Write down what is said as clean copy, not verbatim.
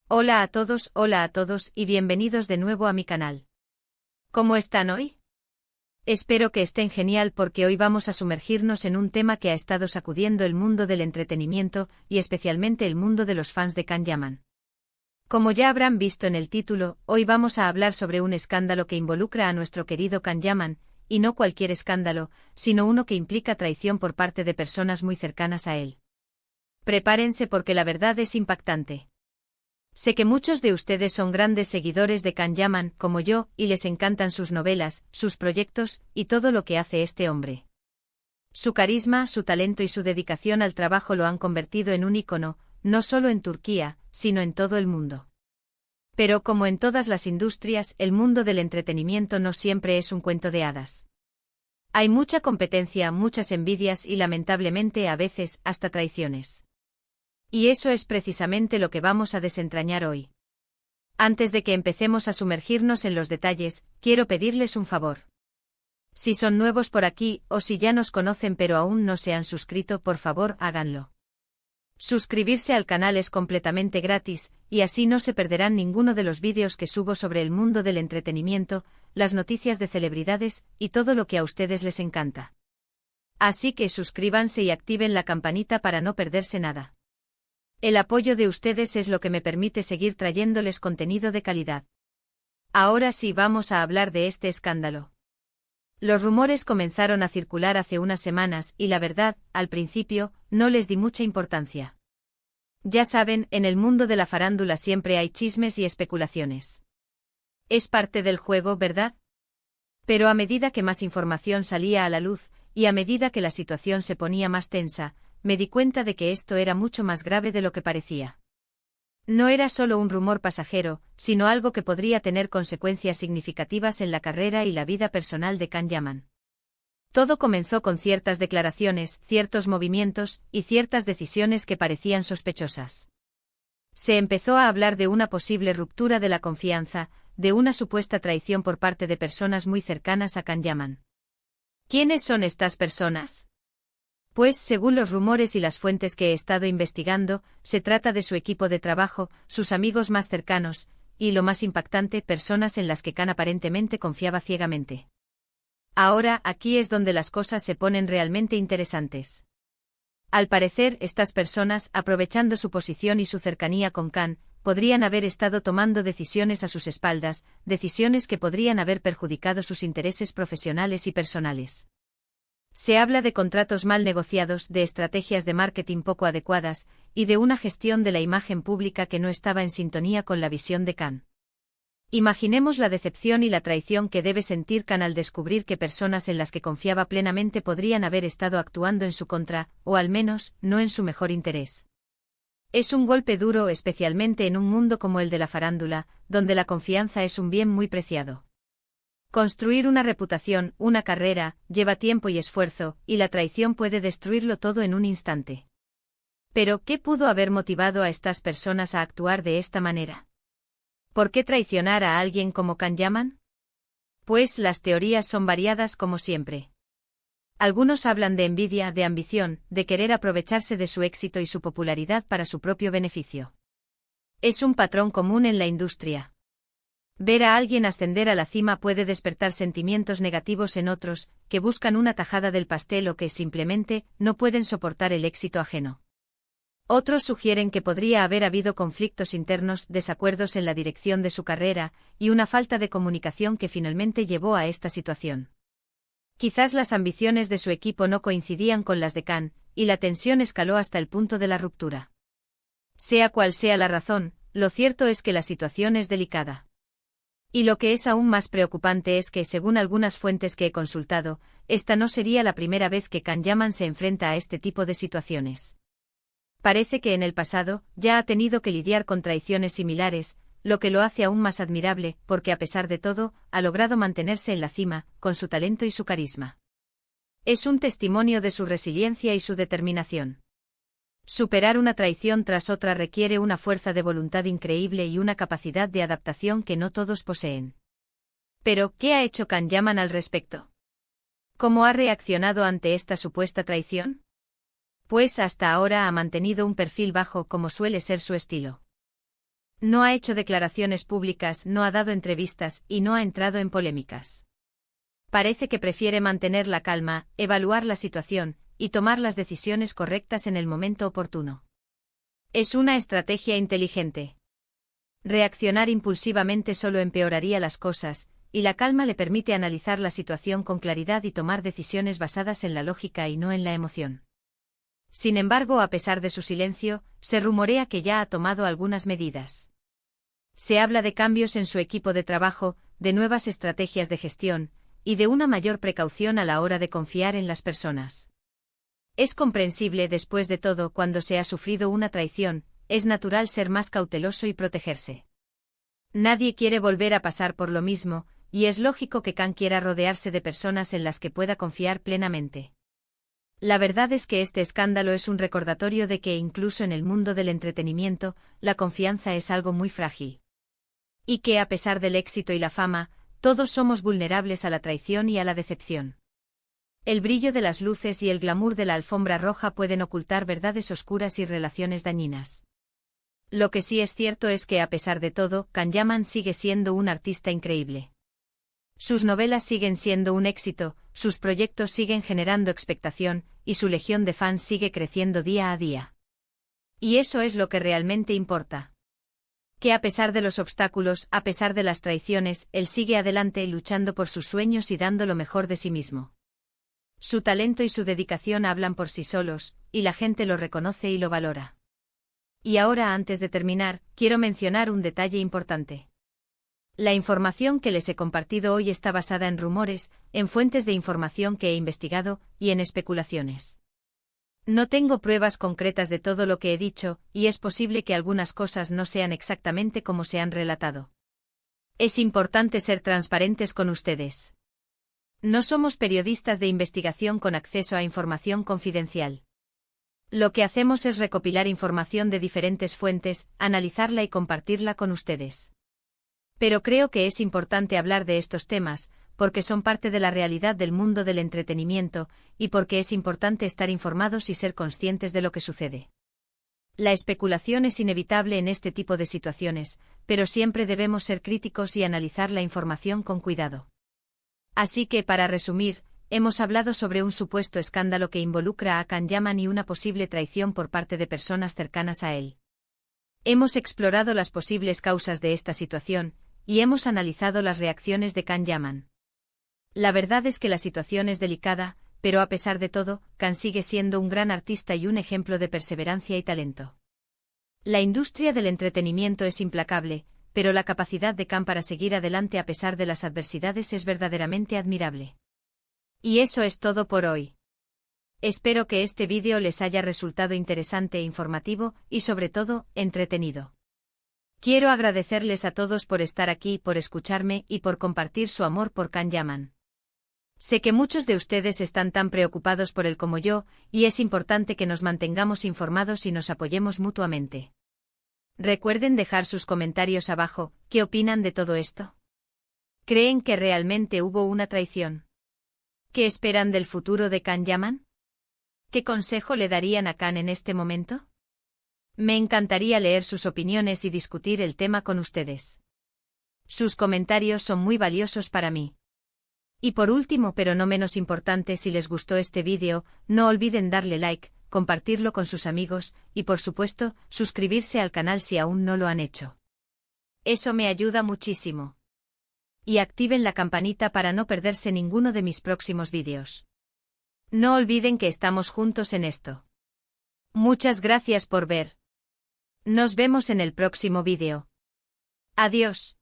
Hola a todos y bienvenidos de nuevo a mi canal. ¿Cómo están hoy? Espero que estén genial porque hoy vamos a sumergirnos en un tema que ha estado sacudiendo el mundo del entretenimiento y especialmente el mundo de los fans de Can Yaman. Como ya habrán visto en el título, hoy vamos a hablar sobre un escándalo que involucra a nuestro querido Can Yaman, y no cualquier escándalo, sino uno que implica traición por parte de personas muy cercanas a él. Prepárense porque la verdad es impactante. Sé que muchos de ustedes son grandes seguidores de Can Yaman, como yo, y les encantan sus novelas, sus proyectos, y todo lo que hace este hombre. Su carisma, su talento y su dedicación al trabajo lo han convertido en un ícono, no solo en Turquía, sino en todo el mundo. Pero como en todas las industrias, el mundo del entretenimiento no siempre es un cuento de hadas. Hay mucha competencia, muchas envidias y lamentablemente a veces hasta traiciones. Y eso es precisamente lo que vamos a desentrañar hoy. Antes de que empecemos a sumergirnos en los detalles, quiero pedirles un favor. Si son nuevos por aquí, o si ya nos conocen pero aún no se han suscrito, por favor háganlo. Suscribirse al canal es completamente gratis, y así no se perderán ninguno de los vídeos que subo sobre el mundo del entretenimiento, las noticias de celebridades, y todo lo que a ustedes les encanta. Así que suscríbanse y activen la campanita para no perderse nada. El apoyo de ustedes es lo que me permite seguir trayéndoles contenido de calidad. Ahora sí vamos a hablar de este escándalo. Los rumores comenzaron a circular hace unas semanas y la verdad, al principio, no les di mucha importancia. Ya saben, en el mundo de la farándula siempre hay chismes y especulaciones. Es parte del juego, ¿verdad? Pero a medida que más información salía a la luz, y a medida que la situación se ponía más tensa, me di cuenta de que esto era mucho más grave de lo que parecía. No era solo un rumor pasajero, sino algo que podría tener consecuencias significativas en la carrera y la vida personal de Can Yaman. Todo comenzó con ciertas declaraciones, ciertos movimientos y ciertas decisiones que parecían sospechosas. Se empezó a hablar de una posible ruptura de la confianza, de una supuesta traición por parte de personas muy cercanas a Can Yaman. ¿Quiénes son estas personas? Pues, según los rumores y las fuentes que he estado investigando, se trata de su equipo de trabajo, sus amigos más cercanos, y lo más impactante, personas en las que Can aparentemente confiaba ciegamente. Ahora, aquí es donde las cosas se ponen realmente interesantes. Al parecer, estas personas, aprovechando su posición y su cercanía con Can, podrían haber estado tomando decisiones a sus espaldas, decisiones que podrían haber perjudicado sus intereses profesionales y personales. Se habla de contratos mal negociados, de estrategias de marketing poco adecuadas, y de una gestión de la imagen pública que no estaba en sintonía con la visión de Can. Imaginemos la decepción y la traición que debe sentir Can al descubrir que personas en las que confiaba plenamente podrían haber estado actuando en su contra, o al menos, no en su mejor interés. Es un golpe duro, especialmente en un mundo como el de la farándula, donde la confianza es un bien muy preciado. Construir una reputación, una carrera, lleva tiempo y esfuerzo, y la traición puede destruirlo todo en un instante. Pero, ¿qué pudo haber motivado a estas personas a actuar de esta manera? ¿Por qué traicionar a alguien como Can Yaman? Pues las teorías son variadas como siempre. Algunos hablan de envidia, de ambición, de querer aprovecharse de su éxito y su popularidad para su propio beneficio. Es un patrón común en la industria. Ver a alguien ascender a la cima puede despertar sentimientos negativos en otros, que buscan una tajada del pastel o que simplemente no pueden soportar el éxito ajeno. Otros sugieren que podría haber habido conflictos internos, desacuerdos en la dirección de su carrera, y una falta de comunicación que finalmente llevó a esta situación. Quizás las ambiciones de su equipo no coincidían con las de Can, y la tensión escaló hasta el punto de la ruptura. Sea cual sea la razón, lo cierto es que la situación es delicada. Y lo que es aún más preocupante es que, según algunas fuentes que he consultado, esta no sería la primera vez que Can Yaman se enfrenta a este tipo de situaciones. Parece que en el pasado ya ha tenido que lidiar con traiciones similares, lo que lo hace aún más admirable, porque a pesar de todo, ha logrado mantenerse en la cima, con su talento y su carisma. Es un testimonio de su resiliencia y su determinación. Superar una traición tras otra requiere una fuerza de voluntad increíble y una capacidad de adaptación que no todos poseen. Pero, ¿qué ha hecho Can Yaman al respecto? ¿Cómo ha reaccionado ante esta supuesta traición? Pues hasta ahora ha mantenido un perfil bajo como suele ser su estilo. No ha hecho declaraciones públicas, no ha dado entrevistas y no ha entrado en polémicas. Parece que prefiere mantener la calma, evaluar la situación y tomar las decisiones correctas en el momento oportuno. Es una estrategia inteligente. Reaccionar impulsivamente solo empeoraría las cosas, y la calma le permite analizar la situación con claridad y tomar decisiones basadas en la lógica y no en la emoción. Sin embargo, a pesar de su silencio, se rumorea que ya ha tomado algunas medidas. Se habla de cambios en su equipo de trabajo, de nuevas estrategias de gestión, y de una mayor precaución a la hora de confiar en las personas. Es comprensible, después de todo, cuando se ha sufrido una traición, es natural ser más cauteloso y protegerse. Nadie quiere volver a pasar por lo mismo, y es lógico que Kang quiera rodearse de personas en las que pueda confiar plenamente. La verdad es que este escándalo es un recordatorio de que incluso en el mundo del entretenimiento, la confianza es algo muy frágil. Y que a pesar del éxito y la fama, todos somos vulnerables a la traición y a la decepción. El brillo de las luces y el glamour de la alfombra roja pueden ocultar verdades oscuras y relaciones dañinas. Lo que sí es cierto es que a pesar de todo, Can Yaman sigue siendo un artista increíble. Sus novelas siguen siendo un éxito, sus proyectos siguen generando expectación, y su legión de fans sigue creciendo día a día. Y eso es lo que realmente importa. Que a pesar de los obstáculos, a pesar de las traiciones, él sigue adelante luchando por sus sueños y dando lo mejor de sí mismo. Su talento y su dedicación hablan por sí solos, y la gente lo reconoce y lo valora. Y ahora, antes de terminar, quiero mencionar un detalle importante. La información que les he compartido hoy está basada en rumores, en fuentes de información que he investigado, y en especulaciones. No tengo pruebas concretas de todo lo que he dicho, y es posible que algunas cosas no sean exactamente como se han relatado. Es importante ser transparentes con ustedes. No somos periodistas de investigación con acceso a información confidencial. Lo que hacemos es recopilar información de diferentes fuentes, analizarla y compartirla con ustedes. Pero creo que es importante hablar de estos temas, porque son parte de la realidad del mundo del entretenimiento, y porque es importante estar informados y ser conscientes de lo que sucede. La especulación es inevitable en este tipo de situaciones, pero siempre debemos ser críticos y analizar la información con cuidado. Así que, para resumir, hemos hablado sobre un supuesto escándalo que involucra a Can Yaman y una posible traición por parte de personas cercanas a él. Hemos explorado las posibles causas de esta situación, y hemos analizado las reacciones de Can Yaman. La verdad es que la situación es delicada, pero a pesar de todo, Can sigue siendo un gran artista y un ejemplo de perseverancia y talento. La industria del entretenimiento es implacable, pero la capacidad de Can para seguir adelante a pesar de las adversidades es verdaderamente admirable. Y eso es todo por hoy. Espero que este vídeo les haya resultado interesante e informativo, y sobre todo, entretenido. Quiero agradecerles a todos por estar aquí, por escucharme y por compartir su amor por Can Yaman. Sé que muchos de ustedes están tan preocupados por él como yo, y es importante que nos mantengamos informados y nos apoyemos mutuamente. Recuerden dejar sus comentarios abajo. ¿Qué opinan de todo esto? ¿Creen que realmente hubo una traición? ¿Qué esperan del futuro de Can Yaman? ¿Qué consejo le darían a Can en este momento? Me encantaría leer sus opiniones y discutir el tema con ustedes. Sus comentarios son muy valiosos para mí. Y por último, pero no menos importante, si les gustó este vídeo, no olviden darle like, compartirlo con sus amigos, y por supuesto, suscribirse al canal si aún no lo han hecho. Eso me ayuda muchísimo. Y activen la campanita para no perderse ninguno de mis próximos vídeos. No olviden que estamos juntos en esto. Muchas gracias por ver. Nos vemos en el próximo vídeo. Adiós.